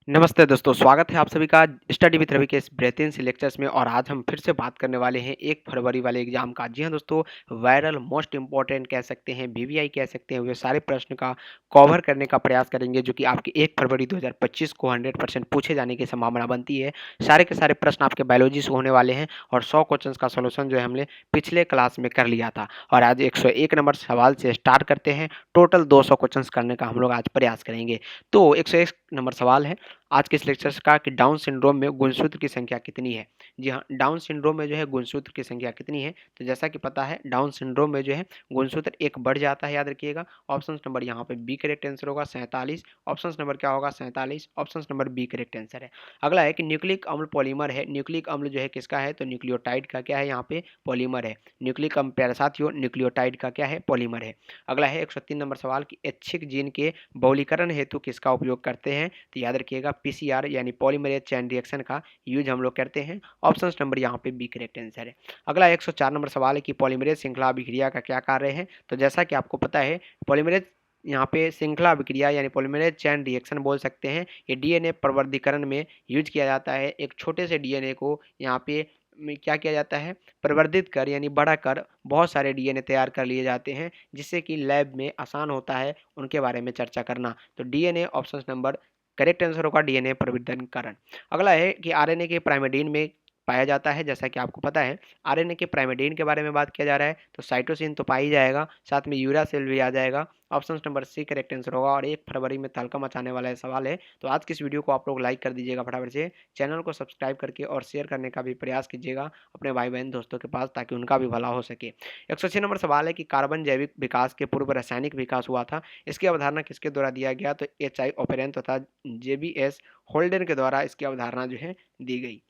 नमस्ते दोस्तों, स्वागत है आप सभी का स्टडी विद रवि के इस बेहतरीन से लेक्चर्स में। और आज हम फिर से बात करने वाले हैं 1 फरवरी वाले एग्जाम का। जी हाँ दोस्तों, वायरल मोस्ट इम्पोर्टेंट कह सकते हैं, वीवीआई कह सकते हैं, वे सारे प्रश्न का कवर करने का प्रयास करेंगे जो कि आपके 1 फरवरी 2025 को 100% पूछे जाने की संभावना बनती है। सारे के सारे प्रश्न आपके बायोलॉजी से होने वाले हैं और 100 क्वेश्चंस का सॉल्यूशन जो है हमने पिछले क्लास में कर लिया था। और आज 101 नंबर सवाल से स्टार्ट करते हैं। टोटल 200 क्वेश्चंस करने का हम लोग आज प्रयास करेंगे। तो 101 नंबर सवाल है आज के इस लेक्चर का कि डाउन सिंड्रोम में गुणसूत्र की संख्या कितनी है। जी हाँ, डाउन सिंड्रोम में जो है गुणसूत्र की संख्या कितनी है। तो जैसा कि पता है डाउन सिंड्रोम में जो है गुणसूत्र एक बढ़ जाता है, याद रखिएगा। ऑप्शन नंबर यहाँ पे बी करेक्ट आंसर होगा 47। ऑप्शन नंबर क्या होगा 47। Option number B correct answer है। अगला है कि न्यूक्लिक अम्ल पॉलीमर है। न्यूक्लिक अम्ल जो है किसका है, तो न्यूक्लियोटाइड का क्या है, यहाँ पे पॉलीमर है। न्यूक्लिक अम्ल प्यारे साथियों न्यूक्लियोटाइड का क्या है, पॉलीमर है। अगला है 103 नंबर सवाल की ऐच्छिक जीन के बहुलीकरण हेतु किसका उपयोग करते हैं। तो याद रखिएगा पीसीआर यानी पॉलीमरेज चेन रिएक्शन का यूज हम लोग करते हैं। ऑप्शन नंबर यहाँ पे बी करेक्ट आंसर है। अगला 104 नंबर सवाल है कि पॉलीमरेज श्रृंखला अभिक्रिया का क्या कार्य है। तो जैसा कि आपको पता है पॉलीमरेज यहाँ पे श्रृंखला अभिक्रिया यानी पॉलीमरेज चेन रिएक्शन बोल सकते हैं। ये डीएनए प्रवर्धीकरण में यूज किया जाता है। एक छोटे से डीएनए को यहाँ पे क्या किया जाता है, प्रवर्धित कर यानी बड़ा कर बहुत सारे डीएनए तैयार कर लिए जाते हैं, जिससे कि लैब में आसान होता है उनके बारे में चर्चा करना। तो DNA option number correct answer होगा डीएनए प्रवर्धनकरण। अगला है कि आरएनए के प्राइमेडीन में पाया जाता है। जैसा कि आपको पता है आरएनए के प्राइमेडीन के बारे में बात किया जा रहा है, तो साइटोसिन तो पाई जाएगा, साथ में यूरा सेल भी आ जाएगा। Option number C correct answer होगा। और 1 फरवरी में तहलका मचाने वाला है सवाल है। तो आज की इस वीडियो को आप लोग लाइक कर दीजिएगा फटाफट से, चैनल को सब्सक्राइब करके और शेयर करने का भी प्रयास कीजिएगा अपने भाई बहन दोस्तों के पास, ताकि उनका भी भला हो सके। 106 नंबर सवाल है कि कार्बन जैविक विकास के पूर्व रासायनिक विकास हुआ था। इसकी अवधारणा किसके द्वारा दिया गया, तो एच आई ओपेरन तथा जेबीएस होल्डन के द्वारा इसकी अवधारणा जो है दी गई।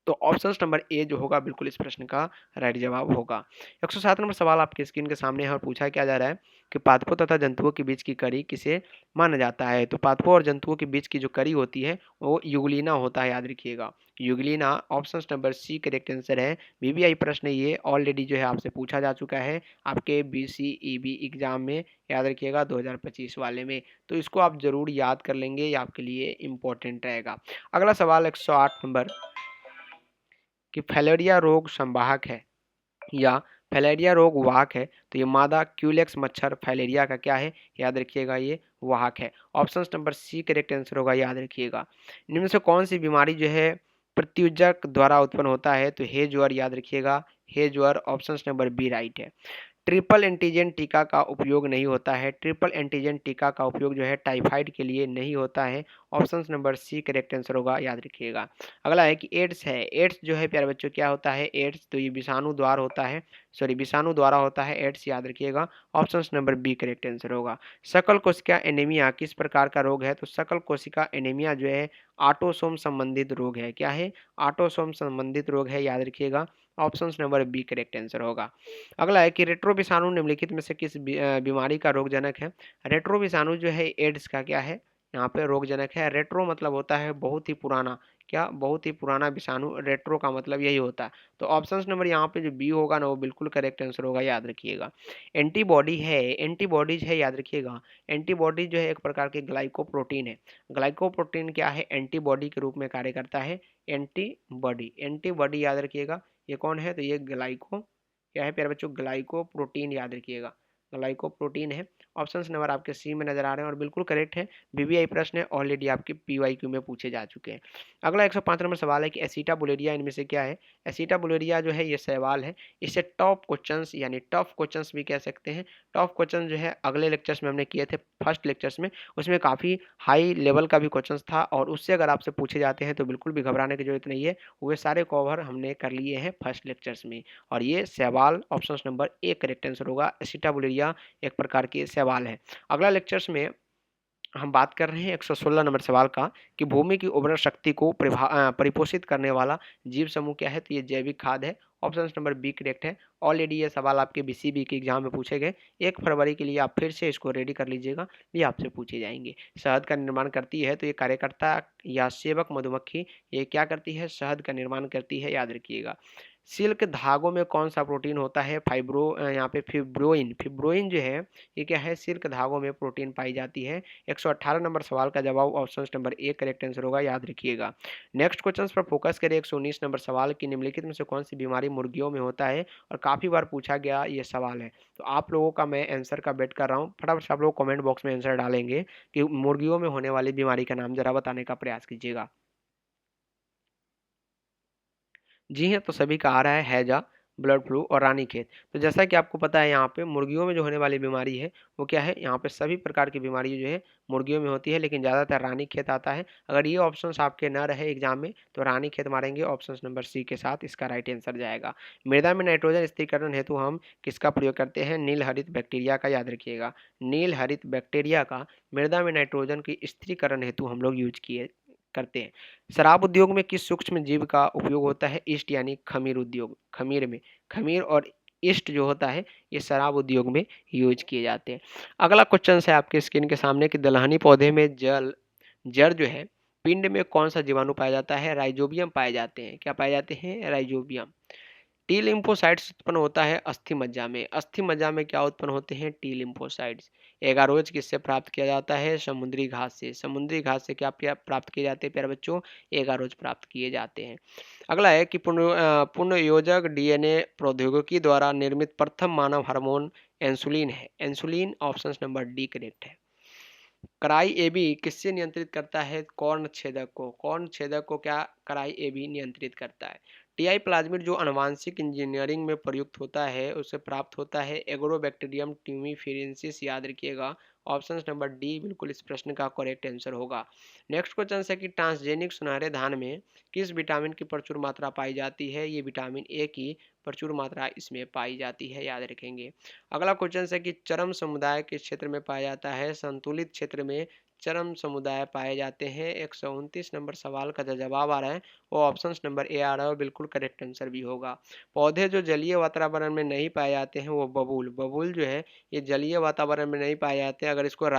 तो ऑप्शन नंबर ए जो होगा बिल्कुल इस प्रश्न का राइट जवाब होगा। 107 नंबर सवाल आपके स्क्रीन के सामने है और पूछा क्या जा रहा है कि पादपों तथा जंतुओं के बीच की कड़ी किसे माना जाता है। तो पादपों और जंतुओं के बीच की जो कड़ी होती है वो युगलीना होता है, याद रखिएगा euglena. Option number C correct answer है। वीवीआई प्रश्न ये ऑलरेडी जो है आपसे पूछा जा चुका है आपके बीसीईबी एग्जाम में, याद रखिएगा 2025 वाले में। तो इसको आप जरूर याद कर लेंगे, ये आपके लिए इंपॉर्टेंट रहेगा। अगला सवाल 108 नंबर कि फैलेरिया रोग संवाहक है या फैलेरिया रोग वाहक है। तो ये मादा क्यूलेक्स मच्छर फैलेरिया का क्या है, याद रखिएगा ये वाहक है। Option number C correct answer होगा, याद रखिएगा। इनमें से कौन सी बीमारी जो है प्रत्युजक द्वारा उत्पन्न होता है, तो हे ज्वर, याद रखिएगा हे ज्वर। ऑप्शन नंबर बी राइट है। ट्रिपल एंटीजन टीका का उपयोग नहीं होता है। ट्रिपल एंटीजन टीका का उपयोग जो है टाइफाइड के लिए नहीं होता है। Option number C correct answer होगा, याद रखिएगा। अगला है कि एड्स है। एड्स जो है प्यारे बच्चों क्या होता है, एड्स तो ये विषाणु द्वारा होता है, सॉरी विषाणु द्वारा होता है एड्स, याद रखिएगा। Option number B correct answer होगा। सकल कोशिका एनीमिया किस प्रकार का रोग है, तो सकल कोशिका एनीमिया जो है ऑटोसोम संबंधित रोग है। क्या है, ऑटोसोम संबंधित रोग है, याद रखिएगा। Option number B correct answer होगा। अगला है कि रेट्रो विषाणु निम्नलिखित में से किस बीमारी का रोगजनक है। रेट्रो विषाणु जो है एड्स का क्या है, यहाँ पे रोगजनक है। रेट्रो मतलब होता है बहुत ही पुराना, क्या बहुत ही पुराना विषाणु, रेट्रो का मतलब यही होता है। तो ऑप्शन नंबर यहाँ पे जो बी होगा ना वो बिल्कुल करेक्ट आंसर होगा, याद रखिएगा। एंटीबॉडी है, एंटीबॉडीज है, याद रखिएगा। एंटीबॉडी जो है एक प्रकार के ग्लाइकोप्रोटीन है। ग्लाइकोप्रोटीन क्या है, एंटीबॉडी के रूप में कार्य करता है। एंटीबॉडी, एंटीबॉडी याद रखिएगा ये कौन है, तो ये ग्लाइको क्या है प्यारे बच्चों, ग्लाइकोप्रोटीन, याद रखिएगा ग्लाइकोप्रोटीन है। ऑप्शंस नंबर आपके सी में नजर आ रहे हैं और बिल्कुल करेक्ट है। वीवीआई प्रश्न ऑलरेडी आपके पीवाईक्यू में पूछे जा चुके हैं। अगला 105 नंबर सवाल है कि एसिटाबुलेरिया इनमें से क्या है। एसिटाबुलेरिया जो है ये सवाल है, इसे टॉप क्वेश्चंस यानी टफ क्वेश्चंस भी कह सकते हैं। टॉप क्वेश्चन जो है अगले लेक्चर्स में हमने किए थे, फर्स्ट लेक्चर्स में, उसमें काफ़ी हाई लेवल का भी क्वेश्चन था और उससे अगर आपसे पूछे जाते हैं तो बिल्कुल भी घबराने की जरूरत नहीं है, वे सारे कवर हमने कर लिए हैं फर्स्ट लेक्चर्स में। और ये सवाल option number A correct answer होगा। एसिटाबुलेरिया एक प्रकार की सवाल है। अगला लेक्चर्स में हम बात कर रहे हैं 116 नंबर सवाल का कि भूमि की उर्वरक शक्ति को परिपोषित करने वाला जीव समूह क्या है, तो ये जैविक खाद है। ऑप्शन नंबर बी करेक्ट है। ऑलरेडी ये सवाल आपके बीसीबी के एग्जाम में पूछे गए। 1 फरवरी के लिए आप फिर से इसको रेडी कर लीजिएगा, ये आपसे पूछे जाएंगे। शहद का निर्माण करती है, तो ये कार्यकर्ता या सेवक मधुमक्खी ये क्या करती है, शहद का निर्माण करती है, याद रखिएगा। सिल्क धागों में कौन सा प्रोटीन होता है? यहाँ पे फिब्रोइन। फिब्रोइन जो है ये क्या है? सिल्क धागों में प्रोटीन पाई जाती है। 118 नंबर सवाल का जवाब option number A correct answer होगा, याद रखिएगा। नेक्स्ट क्वेश्चन पर फोकस करें। 119 नंबर सवाल की निम्नलिखित में से कौन सी बीमारी मुर्गियों में होता है? और काफी बार पूछा गया ये सवाल है, तो आप लोगों का मैं आंसर का वेट कर रहा हूँ। फटाफट से आप लोग कमेंट बॉक्स में आंसर डालेंगे कि मुर्गियों में होने वाली बीमारी का नाम जरा बताने का प्रयास कीजिएगा। जी हाँ, तो सभी का आ रहा है हैजा, ब्लड फ्लू और रानीखेत। तो जैसा कि आपको पता है यहाँ पे मुर्गियों में जो होने वाली बीमारी है वो क्या है? यहाँ पे सभी प्रकार की बीमारी जो है मुर्गियों में होती है, लेकिन ज़्यादातर रानीखेत आता है। अगर ये ऑप्शंस आपके ना रहे एग्जाम में तो रानीखेत मारेंगे ऑप्शन नंबर सी के साथ, इसका राइट आंसर जाएगा। मृदा में नाइट्रोजन स्थिरीकरण हेतु हम किसका प्रयोग करते हैं? नील हरित बैक्टीरिया का, याद रखिएगा। नील हरित बैक्टीरिया का मृदा में नाइट्रोजन की स्थिरीकरण हेतु हम लोग यूज किए करते हैं। शराब उद्योग में किस सूक्ष्म जीव का उपयोग होता है? ईस्ट यानी खमीर उद्योग। खमीर में खमीर और ईस्ट जो होता है ये शराब उद्योग में यूज किए जाते हैं। अगला क्वेश्चन है आपके स्क्रीन के सामने कि दलहनी पौधे में जड़ जो है पिंड में कौन सा जीवाणु पाया जाता है? राइजोबियम पाए जाते हैं। क्या पाए जाते हैं? राइजोबियम। टी लिम्फोसाइट्स उत्पन्न होता है अस्थि मज्जा में। अस्थि मज्जा में क्या उत्पन्न होते हैं? T lymphocytes. एगारोज किससे प्राप्त किया जाता है? समुद्री घास से। समुद्री घास से क्या प्राप्त किए जाते हैं प्यारे बच्चों? एगारोज प्राप्त किए जाते हैं। अगला है कि पुनर्योजक डीएनए प्रौद्योगिकी द्वारा निर्मित प्रथम मानव हार्मोन इंसुलिन है। Insulin option number D correct है। कराई एबी किससे नियंत्रित करता है? कौर्ण छेदक को। कौर्ण छेदक को क्या कराई एबी नियंत्रित करता है? टीआई प्लाज्मिड जो आनुवांशिक इंजीनियरिंग में प्रयुक्त होता है उसे प्राप्त होता है एग्रोबैक्टीरियम ट्यूमिफेरेंसिस, याद रखिएगा। ऑप्शन नंबर डी बिल्कुल इस प्रश्न का करेक्ट आंसर होगा। नेक्स्ट क्वेश्चन है कि ट्रांसजेनिक सुनहरे धान में किस विटामिन की प्रचुर मात्रा पाई जाती है? ये विटामिन ए की प्रचुर मात्रा इसमें पाई जाती है, याद रखेंगे। अगला क्वेश्चन है कि चरम समुदाय किस क्षेत्र में पाया जाता है? संतुलित क्षेत्र में चरम समुदाय पाए जाते हैं। 129 नंबर सवाल का जो जवाब आ रहा है वो ऑप्शन नंबर ए आ रहा है और बिल्कुल करेक्ट आंसर भी होगा। पौधे जो जलीय वातावरण में नहीं पाए जाते हैं वो बबूल। बबूल जो है ये जलीय वातावरण में नहीं पाए जाते हैं। अगर इसको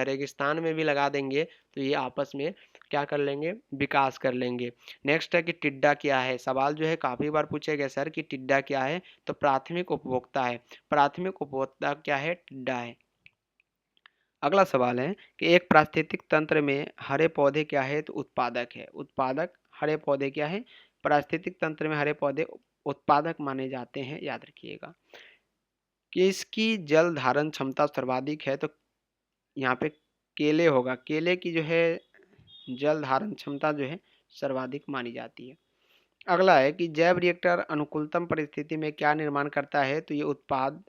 रेगिस्तान में भी लगा देंगे तो ये आपस में क्या कर लेंगे? विकास कर लेंगे। नेक्स्ट है कि टिड्डा क्या है? सवाल जो है काफी बार पूछे गए सर कि टिड्डा क्या है, तो प्राथमिक उपभोक्ता है। प्राथमिक उपभोक्ता क्या है? टिड्डा है। अगला सवाल है कि एक पारिस्थितिक तंत्र में हरे पौधे क्या है? तो उत्पादक है। उत्पादक हरे पौधे क्या है? पारिस्थितिक तंत्र में हरे पौधे उत्पादक माने जाते हैं, याद रखिएगा। कि इसकी जल धारण क्षमता सर्वाधिक है, तो यहाँ पे केले होगा। केले की जो है जल धारण क्षमता जो है सर्वाधिक मानी जाती है। अगला है कि जैव रिएक्टर अनुकूलतम परिस्थिति में क्या निर्माण करता है? तो ये उत्पाद,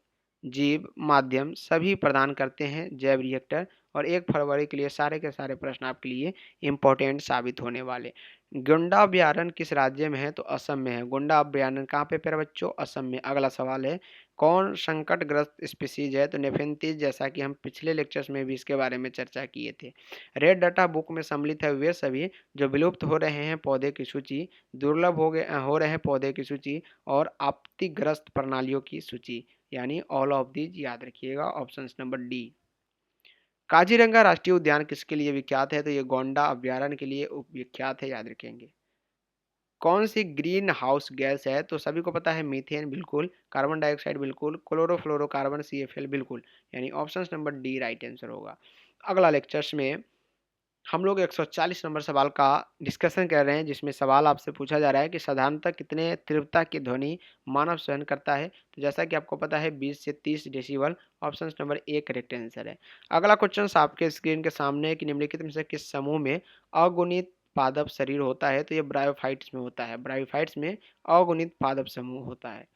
जीव, माध्यम सभी प्रदान करते हैं जैव रिएक्टर। और 1 फरवरी के लिए सारे के सारे प्रश्न आपके लिए इंपॉर्टेंट साबित होने वाले। गोंडा अभ्यारण्य किस राज्य में है? तो असम में है। गोंडा अभ्यारण्य कहाँ पे प्यारे बच्चों? असम में। अगला सवाल है कौन संकटग्रस्त स्पीसीज है? तो नेफेंथिस, जैसा कि हम पिछले लेक्चर्स में भी इसके बारे में चर्चा किए थे। रेड डाटा बुक में सम्मिलित है वे सभी जो विलुप्त हो रहे हैं पौधे की सूची, दुर्लभ हो रहे हैं पौधे की सूची और आपत्तिग्रस्त प्रणालियों की सूची, यानी ऑल ऑफ दीज, याद रखिएगा। Option number D. काजीरंगा राष्ट्रीय उद्यान किसके लिए विख्यात है? तो ये गोंडा अभ्यारण्य के लिए विख्यात है, याद रखेंगे। कौन सी ग्रीन हाउस गैस है? तो सभी को पता है मीथेन बिल्कुल, कार्बन डाइऑक्साइड बिल्कुल, क्लोरोफ्लोरोकार्बन CFL बिल्कुल, यानी option number D right answer होगा। अगला लेक्चर्स में हम लोग 140 नंबर सवाल का डिस्कशन कर रहे हैं, जिसमें सवाल आपसे पूछा जा रहा है कि साधारणतः कितने तीव्रता की ध्वनि मानव सहन करता है? तो जैसा कि आपको पता है 20 से 30 decibel, option number A correct answer है। अगला क्वेश्चन आपके स्क्रीन के सामने है कि निम्नलिखित में से किस समूह में अगुणित पादप शरीर होता है? तो ये ब्रायोफाइट्स में होता है। ब्रायोफाइट्स में अगुणित पादप समूह होता है।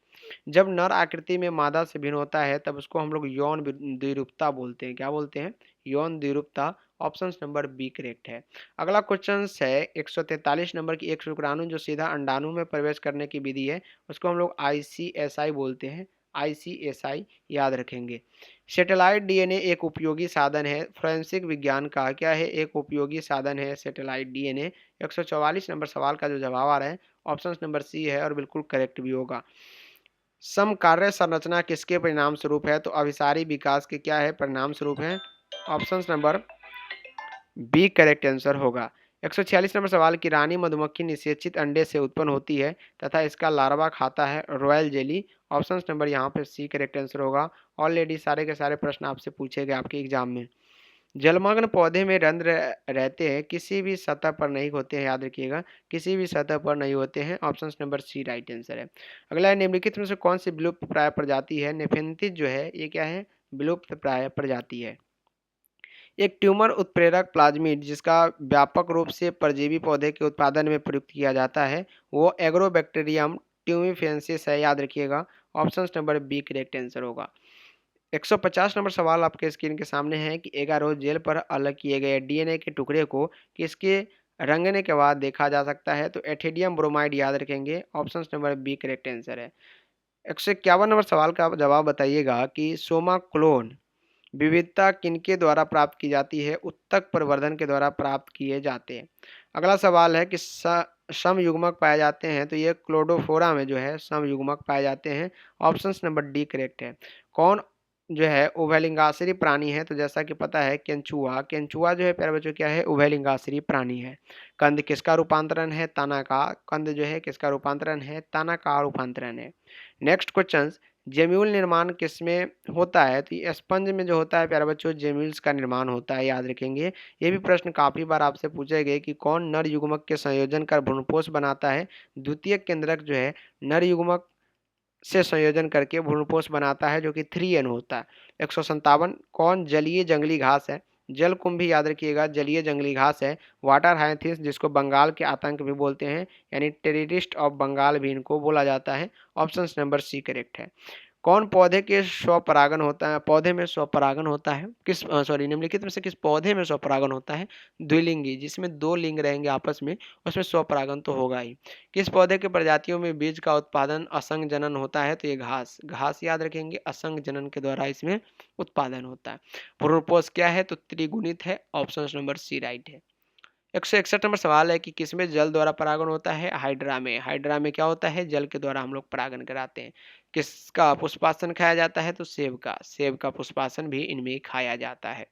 जब नर आकृति में मादा से भिन्न होता है तब उसको हम लोग यौन द्विरूपता बोलते हैं। क्या बोलते हैं? यौन द्विरूपता। ऑप्शन नंबर बी करेक्ट है। अगला क्वेश्चन है 143 नंबर की एक शुक्राणु जो सीधा अंडाणु में प्रवेश करने की विधि है उसको हम लोग ICSI बोलते हैं। ICSI, याद रखेंगे। सैटेलाइट DNA एक उपयोगी साधन है फोरेंसिक विज्ञान का। क्या है? एक उपयोगी साधन है सैटेलाइट DNA। 144 नंबर सवाल का जो जवाब आ रहा है ऑप्शन नंबर सी है और बिल्कुल करेक्ट भी होगा। समकार्य संरचना किसके परिणाम स्वरूप है? तो अभिसारी विकास के क्या है? परिणाम स्वरूप है। Option number B correct answer होगा। 146 नंबर सवाल की रानी मधुमक्खी निषेचित अंडे से उत्पन्न होती है तथा इसका लार्वा खाता है रॉयल जेली। ऑप्शन नंबर यहाँ पे सी करेक्ट आंसर होगा। ऑलरेडी सारे के सारे प्रश्न आपसे पूछे गए आपके एग्जाम में। जलमग्न पौधे में रंध्र रहते हैं, किसी भी सतह पर नहीं होते हैं, याद रखिएगा किसी भी सतह पर नहीं होते हैं। Option number C right answer है। अगला है निम्नलिखित में से कौन सी विलुप्त प्राय प्रजाति है। नेफेंथिस जो है ये क्या है, विलुप्त प्राय प्रजाति है। एक ट्यूमर उत्प्रेरक प्लाज्मिड जिसका व्यापक रूप से परजीवी पौधे के उत्पादन में प्रयुक्त किया जाता है वो एग्रोबैक्टीरियम ट्यूमिफेंसिस है, याद रखिएगा। Option number B correct answer होगा। 150 नंबर सवाल आपके स्क्रीन के सामने है कि एगारोज जेल पर अलग किए गए डीएनए के टुकड़े को किसके रंगने के बाद देखा जा सकता है। तो एथिडियम ब्रोमाइड, याद रखेंगे। Option number B correct answer है। 151 नंबर सवाल का जवाब बताइएगा कि सोमा क्लोन विविधता किनके द्वारा प्राप्त की जाती है। उत्तक प्रवर्धन के द्वारा प्राप्त किए जाते हैं। अगला सवाल है कि समयुग्मक पाए जाते हैं, तो ये क्लोडोफोरा में जो है समयुग्मक पाए जाते हैं। ऑप्शन नंबर डी करेक्ट है। कौन जो है उभयलिंगाश्री प्राणी है। तो जैसा कि पता है केंचुआ, केंचुआ जो है प्यारे बच्चों क्या है, उभयलिंगाश्री प्राणी है। कंद किसका रूपांतरण है, तना का। कंद जो है किसका रूपांतरण है, तना का रूपांतरण है। नेक्स्ट क्वेश्चन, जेम्यूल निर्माण किसमें होता है। तो ये स्पंज में जो होता है प्यारे बच्चों जेम्यूल्स का निर्माण होता है, याद रखेंगे। ये भी प्रश्न काफी बार आपसे पूछे गए कि कौन नर युग्मक के संयोजन कर भ्रूणपोष बनाता है। द्वितीय केंद्रक जो है नर युग्मक से संयोजन करके भ्रूणपोष बनाता है जो कि 3N होता है। 157 कौन जलीय जंगली घास है। जल कुंभी, याद रखिएगा जलीय जंगली घास है। वाटर हाइथिस जिसको बंगाल के आतंक भी बोलते हैं, यानी टेररिस्ट ऑफ बंगाल भी इनको बोला जाता है। ऑप्शन नंबर सी करेक्ट है। कौन पौधे के स्वपरागन होता है, पौधे में स्वपरागन होता है किस सॉरी निम्नलिखित में से किस पौधे में स्वपरागन होता है। द्विलिंगी, जिसमें दो लिंग रहेंगे आपस में उसमें स्वपरागन तो होगा ही। किस पौधे के प्रजातियों में बीज का उत्पादन असंग जनन होता है। तो ये घास, घास याद रखेंगे असंग जनन के द्वारा इसमें उत्पादन होता है। भ्रूणपोष क्या है, तो त्रिगुणित है। ऑप्शन नंबर सी राइट है। 161 नंबर सवाल है कि किसमें जल द्वारा परागण होता है। हाइड्रा में, हाइड्रा में क्या होता है, जल के द्वारा हम लोग परागण कराते हैं। किसका पुष्पासन खाया जाता है, तो सेब का, सेब का पुष्पासन भी इनमें खाया जाता है।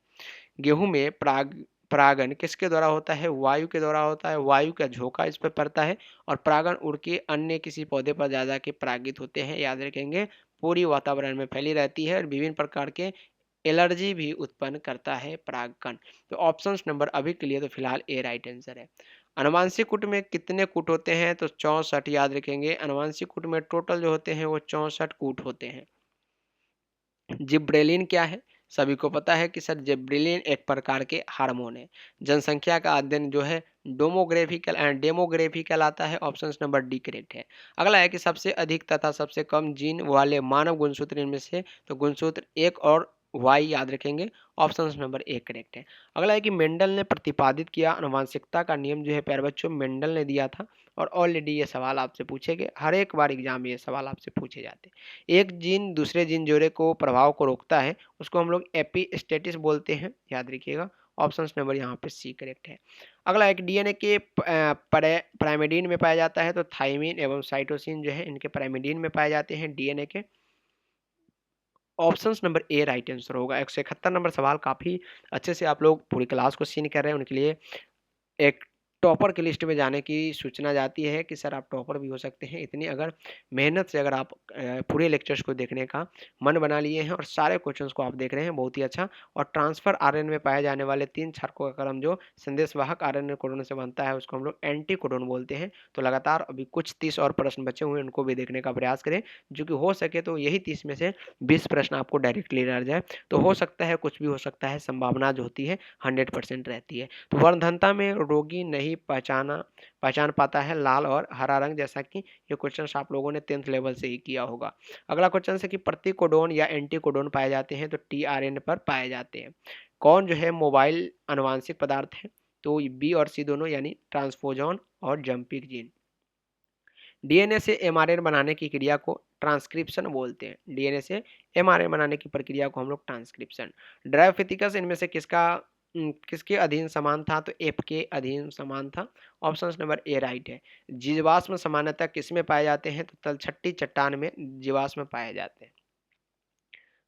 गेहूं में परागण किसके द्वारा होता है, वायु के द्वारा होता है। वायु का झोंका इस पर पड़ता है और परागण उड़ के अन्य किसी पौधे पर जा जाके परागित होते हैं, याद रखेंगे। पूरी वातावरण में फैली रहती है और विभिन्न प्रकार के एलर्जी भी उत्पन्न करता है परागकण। तो ऑप्शन नंबर अभी के लिए तो फिलहाल ए राइट आंसर है। अनुवांशिक कूट में कितने कूट होते हैं, तो 64, याद रखेंगे। अनुवांशिक कूट में टोटल जो होते हैं वो 64 कूट होते हैं। जिब्रेलिन क्या है, सभी को पता है कि सर जिब्रेलिन एक प्रकार के हार्मोन है। जनसंख्या का अध्ययन जो है डेमोग्राफी कहलाता है। ऑप्शन नंबर डी करेक्ट है। अगला है कि सबसे अधिक तथा सबसे कम जीन वाले मानव गुणसूत्र इनमें से, तो गुणसूत्र एक और वाई, याद रखेंगे। ऑप्शन नंबर ए करेक्ट है। अगला है कि मेंडल ने प्रतिपादित किया आनुवंशिकता का नियम जो है प्यारे बच्चों मेंडल ने दिया था और ऑलरेडी ये सवाल आपसे पूछे गए, हर एक बार एग्जाम में ये सवाल आपसे पूछे जाते हैं। एक जीन दूसरे जीन जोड़े को प्रभाव को रोकता है उसको हम लोग एपिस्टेटिस बोलते हैं, याद रखिएगा। ऑप्शन नंबर यहाँ पे सी करेक्ट है। अगला एक डीएनए के प्राइमिडीन में पाया जाता है, तो थाइमिन एवं साइटोसिन जो है इनके प्राइमिडीन में पाए जाते हैं डीएनए के। Option number A right answer होगा। 171 नंबर सवाल काफी अच्छे से आप लोग पूरी क्लास को सीन कर रहे हैं, उनके लिए एक टॉपर की लिस्ट में जाने की सूचना जाती है कि सर आप टॉपर भी हो सकते हैं। इतनी अगर मेहनत से अगर आप पूरे लेक्चर्स को देखने का मन बना लिए हैं और सारे क्वेश्चंस को आप देख रहे हैं, बहुत ही अच्छा। और ट्रांसफर आरएनए में पाए जाने वाले 3 क्षारकों का क्रम जो संदेशवाहक आरएनए कोडोन से बनता है उसको हम लोग एंटी कोडोन बोलते हैं। तो लगातार अभी कुछ 30 और प्रश्न बचे हुए हैं, उनको भी देखने का प्रयास करें, जो कि हो सके तो यही 30 में से 20 प्रश्न आपको डायरेक्टली रह जाए। तो हो सकता है, कुछ भी हो सकता है, संभावना जो होती है 100% रहती है। तो वर्णघनता में रोगी नहीं पहचान पाता है लाल और हरा रंग, जैसा कि ये क्वेश्चन आप लोगों ने 10th लेवल से ही किया होगा। अगला क्वेश्चन है कि प्रतिकोडोन या एंटीकोडोन पाए जाते हैं, तो टीआरएनए पर पाए जाते हैं। कौन जो है मोबाइल आनुवांशिक पदार्थ है, तो बी और सी दोनों, यानी ट्रांसपोजॉन और जंपिक जीन। डीएनए से एमआरएनए बनाने की क्रिया को ट्रांसक्रिप्शन बोलते हैं। डीएनए से एमआरएनए बनाने की प्रक्रिया को हम लोग ट्रांसक्रिप्शन। ड्रायोफिथिकस इनमें से किसके अधीन समान था, तो एफ के अधीन समान था। ऑप्शन नंबर ए राइट है। जीवाश्म सामान्यतः किसमें पाए जाते हैं, तो तलछट्टी चट्टान में जीवाश्म पाए जाते हैं।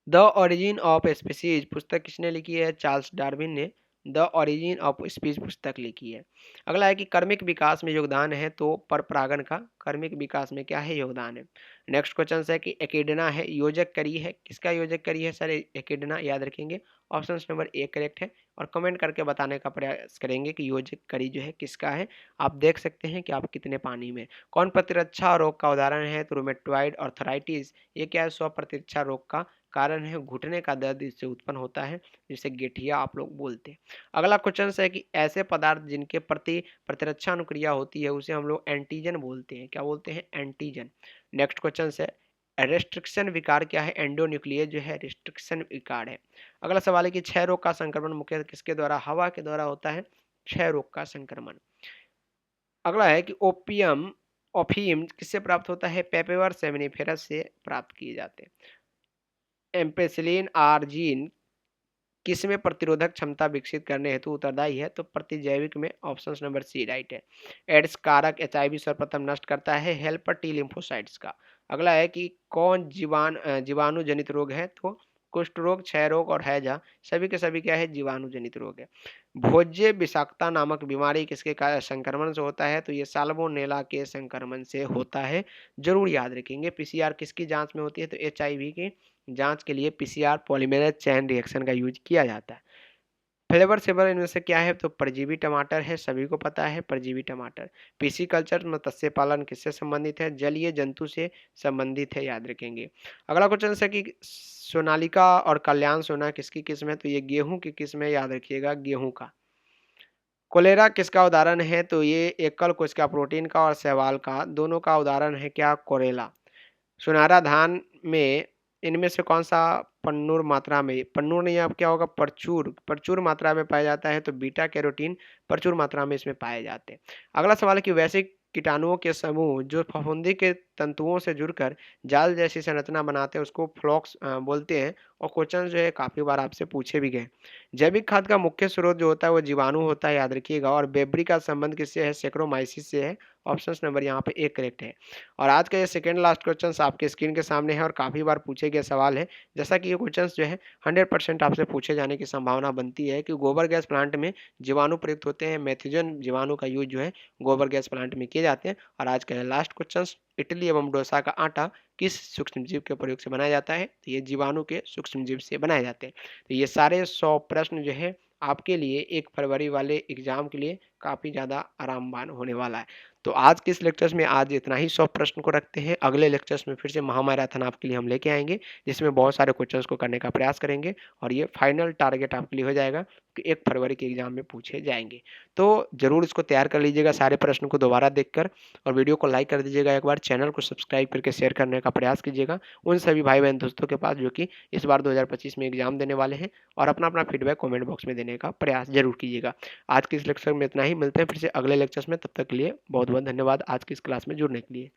द ओरिजिन ऑफ स्पीसीज पुस्तक किसने लिखी है, चार्ल्स डार्विन ने द ओरिजिन ऑफ स्पीच पुस्तक लिखी है। अगला है कि कर्मिक विकास में योगदान है, तो परपरागण का कर्मिक विकास में क्या है, योगदान है। नेक्स्ट क्वेश्चन है कि एकेडना है, योजक करी है, किसका योजक करी है सर, एकेडना, याद रखेंगे। ऑप्शन नंबर ए करेक्ट है। और कमेंट करके बताने का प्रयास करेंगे कि योजक करी जो है किसका है। आप देख सकते हैं कि आप कितने पानी में। कौन प्रतिरक्षा रोग का उदाहरण है, तो रूमेटॉइड आर्थराइटिस, ये क्या है, स्व प्रतिरक्षा रोग का कारण है। घुटने का दर्द इससे उत्पन्न होता है, जिसे गेठिया आप लोग बोलते हैं। अगला क्वेश्चन है कि ऐसे पदार्थ जिनके प्रति प्रतिरक्षा अनुक्रिया होती है उसे हम लोग एंटीजन बोलते हैं, क्या बोलते हैं, एंटीजन। नेक्स्ट क्वेश्चन है रेस्ट्रिक्शन विकार क्या है, एंडोन्यूक्लियस जो है रेस्ट्रिक्शन विकार है। अगला सवाल है कि क्षय रोग का संक्रमण मुख्यतः किसके द्वारा, हवा के द्वारा होता है क्षय रोग का संक्रमण। अगला है कि ओपियम ओफीम किससे प्राप्त होता है, पेपेवर सेमिनिफेरस से प्राप्त किए जाते हैं। एम्पेसिलिन आर्जीन किसमें प्रतिरोधक क्षमता विकसित करने हेतु उत्तरदायी है, तो प्रतिजैविक में। ऑप्शन नंबर सी राइट है। एड्स कारक एचआईवी सर्वप्रथम नष्ट करता है, हेल्पर टी लिम्फोसाइट्स का। अगला है कि कौन जीवाणु जनित रोग है, तो कुष्ठ रोग, क्षय रोग और हैजा सभी के सभी क्या है, जीवाणु जनित रोग है। भोज्य विषाक्तता नामक बीमारी किसके संक्रमण से होता है, तो ये साल्मोनेला के संक्रमण से होता है। जरूर याद रखेंगे। पीसीआर किसकी जांच में होती है, तो एचआईवी की जांच के लिए पीसीआर पॉलीमेरेज चेन रिएक्शन का यूज किया जाता है। फ्लेवर सेवर इनमें से क्या है, तो परजीवी टमाटर है, सभी को पता है परजीवी टमाटर। पीसी कल्चर मत्स्य पालन किससे संबंधित है, जलीय जंतु से संबंधित है, याद रखेंगे। अगला क्वेश्चन है कि सोनालिका और कल्याण सोना किसकी किस्म है, तो ये गेहूं की किस्म है, याद रखिएगा, गेहूं का। कोलेरा किसका उदाहरण है, तो ये एकल कोशिका प्रोटीन का और शैवाल का दोनों का उदाहरण है, क्या, कोरेला। सुनहरा धान में इनमें से कौन सा पन्नूर मात्रा में, पन्नूर नहीं, अब क्या होगा, प्रचुर प्रचुर मात्रा में पाया जाता है, तो बीटा कैरोटीन प्रचुर मात्रा में इसमें पाए जाते हैं। अगला सवाल है कि वैसे कीटाणुओं के समूह जो फफूंदी के तंतुओं से जुड़कर जाल जैसी संरचना बनाते हैं उसको फ्लॉक्स बोलते हैं। और क्वेश्चन जो है काफी बार आपसे पूछे भी गए। जैविक खाद का मुख्य स्रोत जो होता है वो जीवाणु होता है, याद रखिएगा। और बेब्री का संबंध किससे है, सेक्रोमाइसिस से है। ऑप्शन नंबर यहाँ पे एक करेक्ट है। और आज का ये सेकंड लास्ट क्वेश्चन आपके स्क्रीन के सामने है और काफी बार पूछे गए सवाल है। जैसा कि ये क्वेश्चन जो है 100% आपसे पूछे जाने की संभावना बनती है कि गोबर गैस प्लांट में जीवाणु प्रयुक्त होते हैं, मेथिजन जीवाणु का यूज जो है गोबर गैस प्लांट में किए जाते हैं। और आज का लास्ट क्वेश्चन, इडली एवं डोसा का आटा किस सूक्ष्म जीव के प्रयोग से बनाया जाता है, तो ये जीवाणु के सूक्ष्म जीव से बनाए जाते हैं। तो ये सारे 100 प्रश्न जो है आपके लिए 1 फरवरी वाले एग्जाम के लिए काफी ज्यादा आरामवान होने वाला है। तो आज के इस लेक्चर्स में आज इतना ही, 100 प्रश्न को रखते हैं। अगले लेक्चर्स में फिर से महामैराथन आपके लिए हम लेके आएंगे, जिसमें बहुत सारे क्वेश्चंस को करने का प्रयास करेंगे। और ये फाइनल टारगेट आपके लिए हो जाएगा कि 1 फरवरी के एग्जाम में पूछे जाएंगे। तो जरूर इसको तैयार कर लीजिएगा सारे प्रश्न को दोबारा देखकर। और वीडियो को लाइक कर दीजिएगा एक बार, चैनल को सब्सक्राइब करके शेयर करने का प्रयास कीजिएगा उन सभी भाई बहन दोस्तों के पास जो कि इस बार 2025 में एग्जाम देने वाले हैं। और अपना अपना फीडबैक कमेंट बॉक्स में देने का प्रयास जरूर कीजिएगा। आज के इस लेक्चर में इतना ही, मिलते हैं फिर से अगले लेक्चर्स में। तब तक के लिए बहुत बहुत धन्यवाद आज की इस क्लास में जुड़ने के लिए।